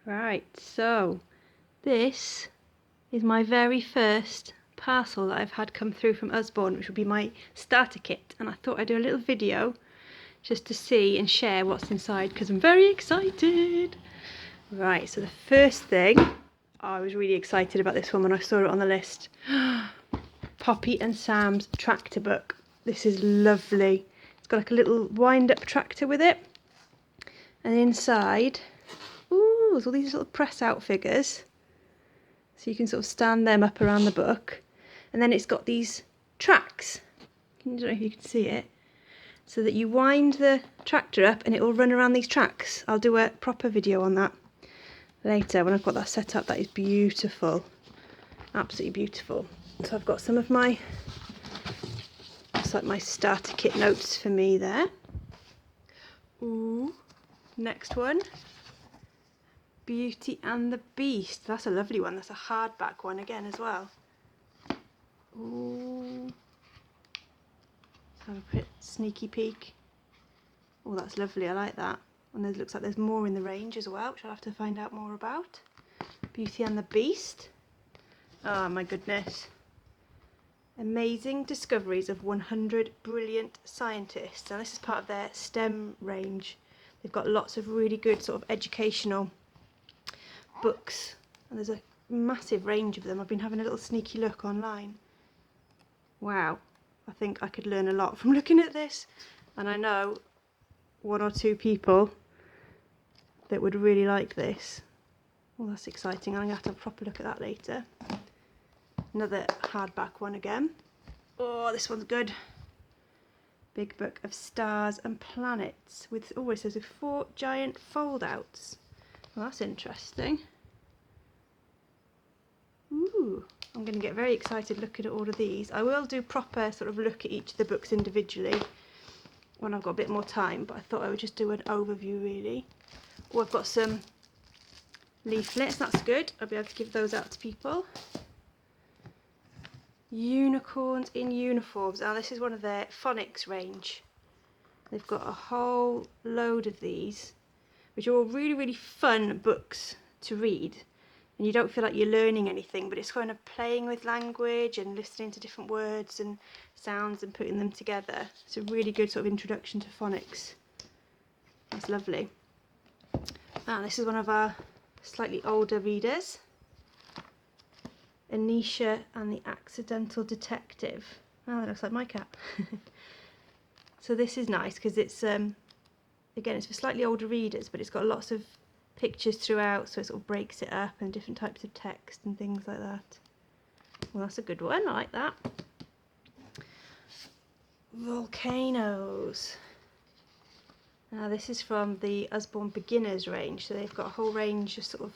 Right, so this is my very first parcel that I've had come through from Usborne, which will be my starter kit, and I thought I'd do a little video just to see and share what's inside because I'm very excited. Right, so the first thing, I was really excited about this one when I saw it on the list. Poppy and Sam's tractor book. This is lovely. It's got like a little wind-up tractor with it, and inside, ooh, there's all these little press-out figures, so you can sort of stand them up around the book, and then it's got these tracks. I don't know if you can see it, so that you wind the tractor up and it will run around these tracks. I'll do a proper video on that later when I've got that set up. That is beautiful, absolutely beautiful. So I've got some of my, it's like my starter kit notes for me there. Ooh, next one, Beauty and the Beast. That's a lovely one. That's a hardback one again as well. Ooh, let's have a quick sneaky peek. Oh, that's lovely. I like that. And it looks like there's more in the range as well, which I'll have to find out more about. Beauty and the Beast. Oh my goodness. Amazing discoveries of 100 brilliant scientists. Now this is part of their STEM range. They've got lots of really good sort of educational books, and there's a massive range of them. I've been having a little sneaky look online. Wow, I think I could learn a lot from looking at this, and I know one or two people that would really like this. Well, that's exciting. I'm going to have to have a proper look at that later. Another hardback one again. Oh, this one's good. Big book of stars and planets with, oh, it says with 4 giant fold-outs. Well, that's interesting. Ooh, I'm going to get very excited looking at all of these. I will do proper sort of look at each of the books individually when I've got a bit more time, but I thought I would just do an overview really. Oh, I've got some leaflets, that's good. I'll be able to give those out to people. Unicorns in Uniforms. Now this is one of their phonics range. They've got a whole load of these, which are all really, really fun books to read. And you don't feel like you're learning anything, but it's kind of playing with language and listening to different words and sounds and putting them together. It's a really good sort of introduction to phonics. That's lovely. Ah, this is one of our slightly older readers. Anisha and the Accidental Detective. Oh, that looks like my cat. So this is nice because it's, again, it's for slightly older readers, but it's got lots of pictures throughout, so it sort of breaks it up and different types of text and things like that. Well, that's a good one. I like that. Volcanoes. Now this is from the Usborne Beginners range, so they've got a whole range of sort of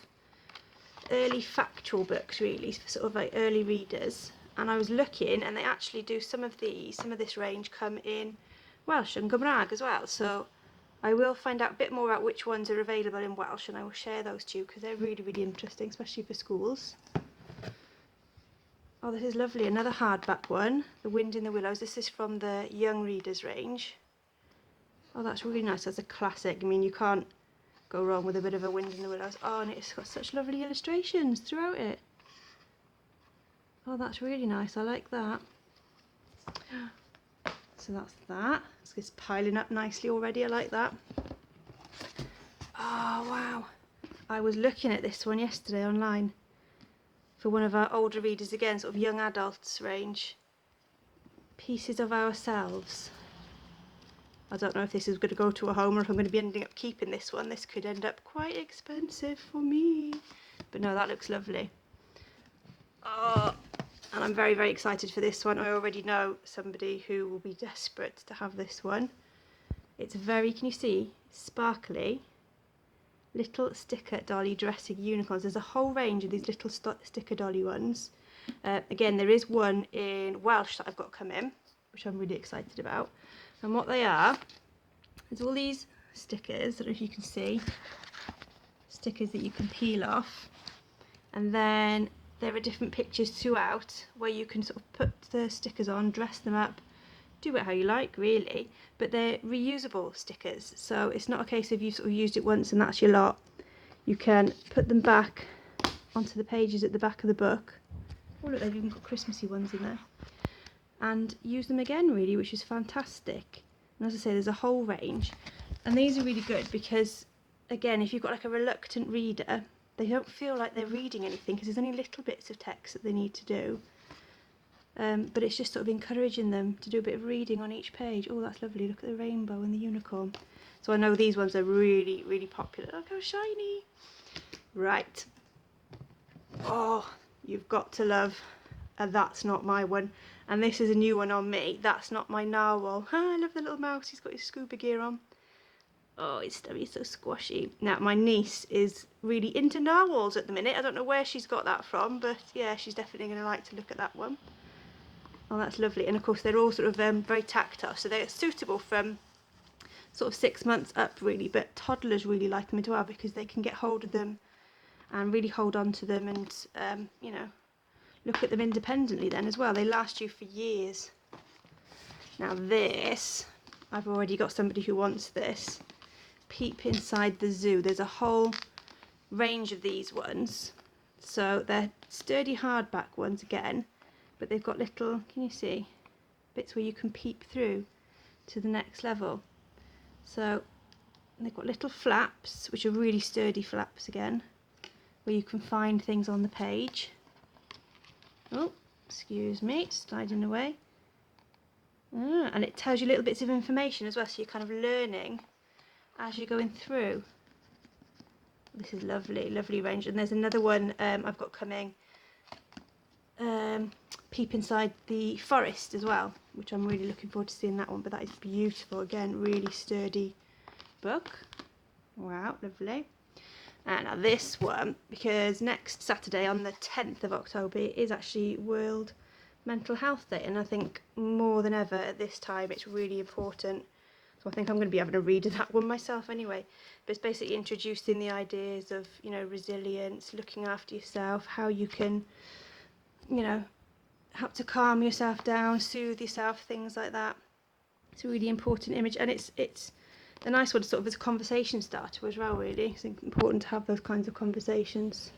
early factual books really for sort of like early readers. And I was looking, and they actually do some of this range come in Welsh and Gymraeg as well, so I will find out a bit more about which ones are available in Welsh, and I will share those to you because they're really, really interesting, especially for schools. Oh, this is lovely. Another hardback one, The Wind in the Willows. This is from the Young Readers range. Oh, that's really nice. That's a classic. I mean, you can't go wrong with a bit of a Wind in the Willows. Oh, and it's got such lovely illustrations throughout it. Oh, that's really nice. I like that. So that's that. It's just piling up nicely already. I like that. Oh, wow. I was looking at this one yesterday online for one of our older readers, again, sort of young adults range. Pieces of Ourselves. I don't know if this is going to go to a home or if I'm going to be ending up keeping this one. This could end up quite expensive for me. But no, that looks lovely. Oh, and I'm very, very excited for this one. I already know somebody who will be desperate to have this one. It's very, can you see, sparkly little sticker dolly dressing unicorns. There's a whole range of these little sticker dolly ones. Again, there is one in Welsh that I've got come in, which I'm really excited about. And what they are, there's all these stickers, I don't know if you can see, stickers that you can peel off, and then there are different pictures throughout where you can sort of put the stickers on, dress them up, do it how you like really, but they're reusable stickers, so it's not a case of you sort of used it once and that's your lot. you can put them back onto the pages at the back of the book. Oh look, they've even got Christmassy ones in there. And use them again really, which is fantastic. And as I say, there's a whole range. And these are really good because, again, if you've got like a reluctant reader, they don't feel like they're reading anything because there's only little bits of text that they need to do. But it's just sort of encouraging them to do a bit of reading on each page. Oh, that's lovely. Look at the rainbow and the unicorn. So I know these ones are really, really popular. Look how shiny. Right. Oh, you've got to love That's Not My One. And this is a new one on me. That's Not My Narwhal. I love the little mouse. He's got his scuba gear on. Oh, it's so squashy. Now, my niece is really into narwhals at the minute. I don't know where she's got that from, but yeah, she's definitely going to like to look at that one. Oh, that's lovely. And of course, they're all sort of very tactile, so they're suitable from sort of 6 months up, really. But toddlers really like them as well because they can get hold of them and really hold on to them and, you know, look at them independently then as well. They last you for years. Now this, I've already got somebody who wants this. Peep Inside the Zoo. There's a whole range of these ones. So they're sturdy hardback ones again, but they've got little, can you see, bits where you can peep through to the next level. So they've got little flaps, which are really sturdy flaps again, where you can find things on the page. Oh, excuse me, sliding away. And it tells you little bits of information as well, so you're kind of learning as you're going through. This is lovely, lovely range. And there's another one I've got coming, Peep Inside the Forest as well, which I'm really looking forward to seeing that one. But that is beautiful, again, really sturdy book. Wow, lovely. And now this one, because next Saturday on the 10th of October is actually World Mental Health Day, and I think more than ever at this time it's really important. So I think I'm going to be having a read of that one myself anyway. But it's basically introducing the ideas of, you know, resilience, looking after yourself, how you can, you know, help to calm yourself down, soothe yourself, things like that. It's a really important image, and it's a nice one sort of as a conversation starter as well, really. It's important to have those kinds of conversations.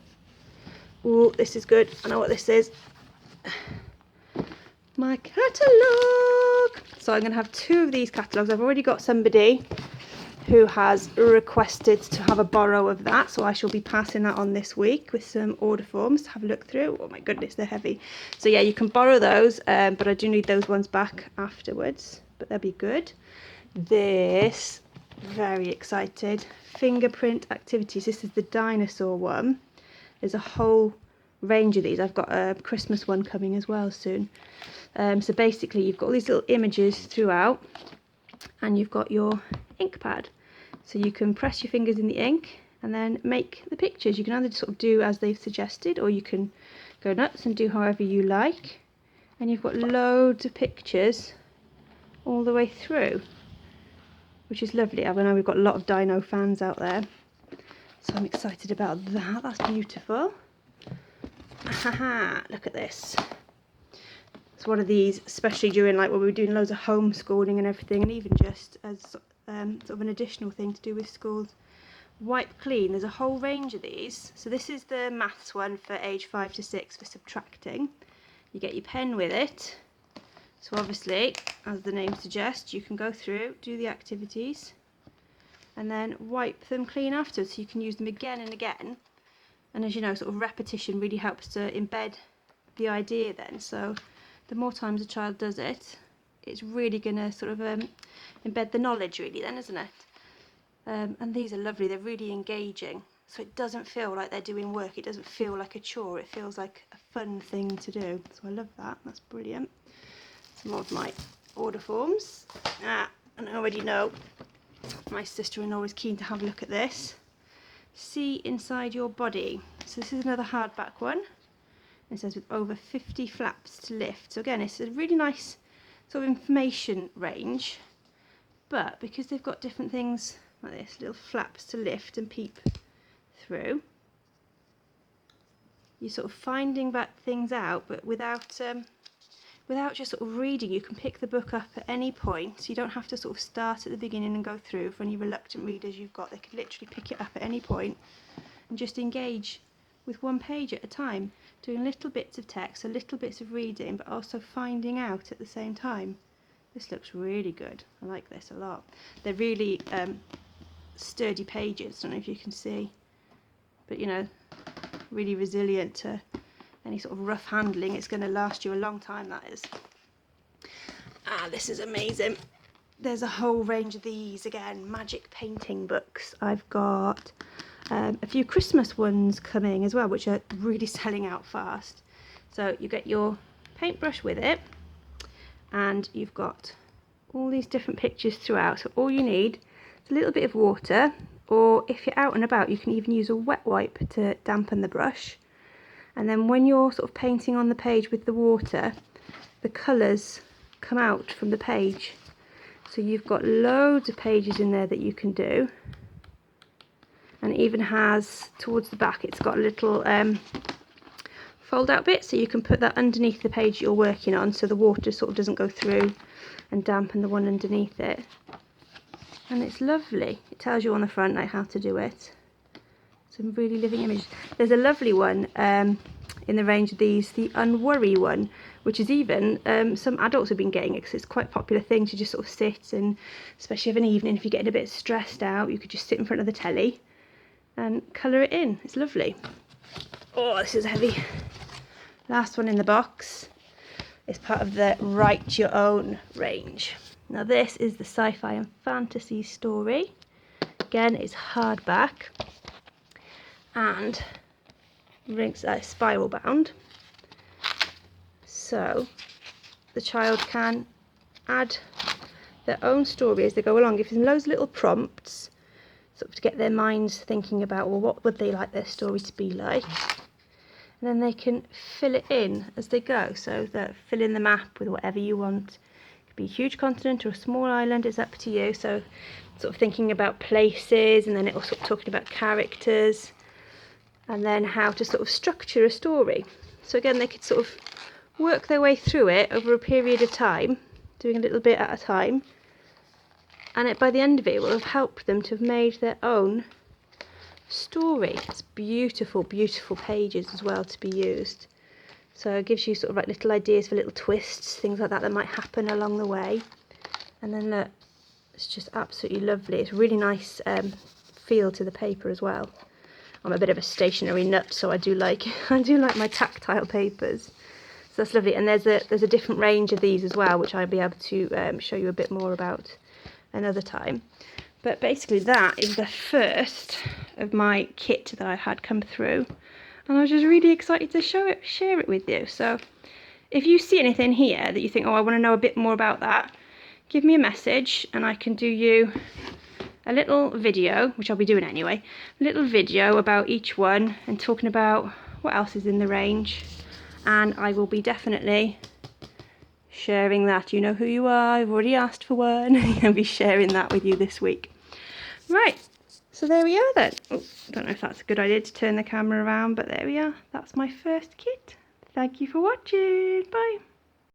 Oh, this is good. I know what this is. My catalogue. So I'm going to have 2 of these catalogues. I've already got somebody who has requested to have a borrow of that, so I shall be passing that on this week with some order forms to have a look through. Oh my goodness, they're heavy. So yeah, you can borrow those, but I do need those ones back afterwards, but they'll be good. This, very excited, fingerprint activities. This is the dinosaur one. There's a whole range of these. I've got a Christmas one coming as well soon. So basically you've got all these little images throughout, and you've got your ink pad, so you can press your fingers in the ink and then make the pictures. You can either sort of do as they've suggested, or you can go nuts and do however you like, and you've got loads of pictures all the way through, which is lovely. I know we've got a lot of dino fans out there, so I'm excited about that. That's beautiful. Haha, look at this. It's one of these, especially during like when we were doing loads of homeschooling and everything, and even just as sort of an additional thing to do with schools. Wipe Clean. There's a whole range of these. So this is the maths one for age 5 to 6 for subtracting. You get your pen with it. So obviously, as the name suggests, you can go through, do the activities, and then wipe them clean afterwards, so you can use them again and again. And as you know, sort of repetition really helps to embed the idea then. So the more times a child does it, it's really going to sort of embed the knowledge really then, isn't it? And these are lovely. They're really engaging. So it doesn't feel like they're doing work. It doesn't feel like a chore. It feels like a fun thing to do. So I love that. That's brilliant. Some more of my order forms. And I already know my sister-in-law is keen to have a look at this. See Inside Your Body. So this is another hardback one. It says with over 50 flaps to lift. So again, it's a really nice sort of information range, but because they've got different things like this, little flaps to lift and peep through, you're sort of finding back things out, but without just sort of reading. You can pick the book up at any point, so you don't have to sort of start at the beginning and go through. For any reluctant readers you've got, they can literally pick it up at any point and just engage with one page at a time, doing little bits of text, so little bits of reading, but also finding out at the same time. This looks really good. I like this a lot. They're really sturdy pages, I don't know if you can see, but you know, really resilient to any sort of rough handling. It's going to last you a long time, that is. Ah, this is amazing. There's a whole range of these, again, magic painting books. I've got a few Christmas ones coming as well, which are really selling out fast. So you get your paintbrush with it, and you've got all these different pictures throughout. So all you need is a little bit of water, or if you're out and about, you can even use a wet wipe to dampen the brush. And then when you're sort of painting on the page with the water, the colours come out from the page. So you've got loads of pages in there that you can do. And it even has, towards the back, it's got a little fold out bit, so you can put that underneath the page you're working on, so the water sort of doesn't go through and dampen the one underneath it. And it's lovely. It tells you on the front like how to do it. Some really living images. There's a lovely one in the range of these, the Unworry one, which is even some adults have been getting it because it's quite a popular thing to just sort of sit, and especially of an evening if you're getting a bit stressed out, you could just sit in front of the telly and colour it in. It's lovely. Oh, this is heavy. Last one in the box is part of the Write Your Own range. Now this is the sci-fi and fantasy story. Again, it's hardback and rings spiral bound, so the child can add their own story as they go along, giving them loads of little prompts sort of to get their minds thinking about, well, what would they like their story to be like, and then they can fill it in as they go. So that fill in the map with whatever you want. It could be a huge continent or a small island, it's up to you. So sort of thinking about places, and then it also talking about characters, and then how to sort of structure a story. So again, they could sort of work their way through it over a period of time, doing a little bit at a time, and by the end of it will have helped them to have made their own story. It's beautiful, beautiful pages as well to be used. So it gives you sort of like little ideas for little twists, things like that that might happen along the way. And then look, it's just absolutely lovely. It's a really nice feel to the paper as well. I'm a bit of a stationery nut, so I do like my tactile papers. So that's lovely. And there's a different range of these as well, which I'll be able to show you a bit more about another time. But basically that is the first of my kit that I had come through, and I was just really excited to share it with you. So if you see anything here that you think, oh, I want to know a bit more about that, give me a message and I can do you a little video, which I'll be doing anyway, a little video about each one and talking about what else is in the range. And I will be definitely sharing that. You know who you are, I've already asked for one. I'll be sharing that with you this week. Right, so there we are then. Oh, don't know if that's a good idea to turn the camera around, but there we are. That's my first kit. Thank you for watching. Bye.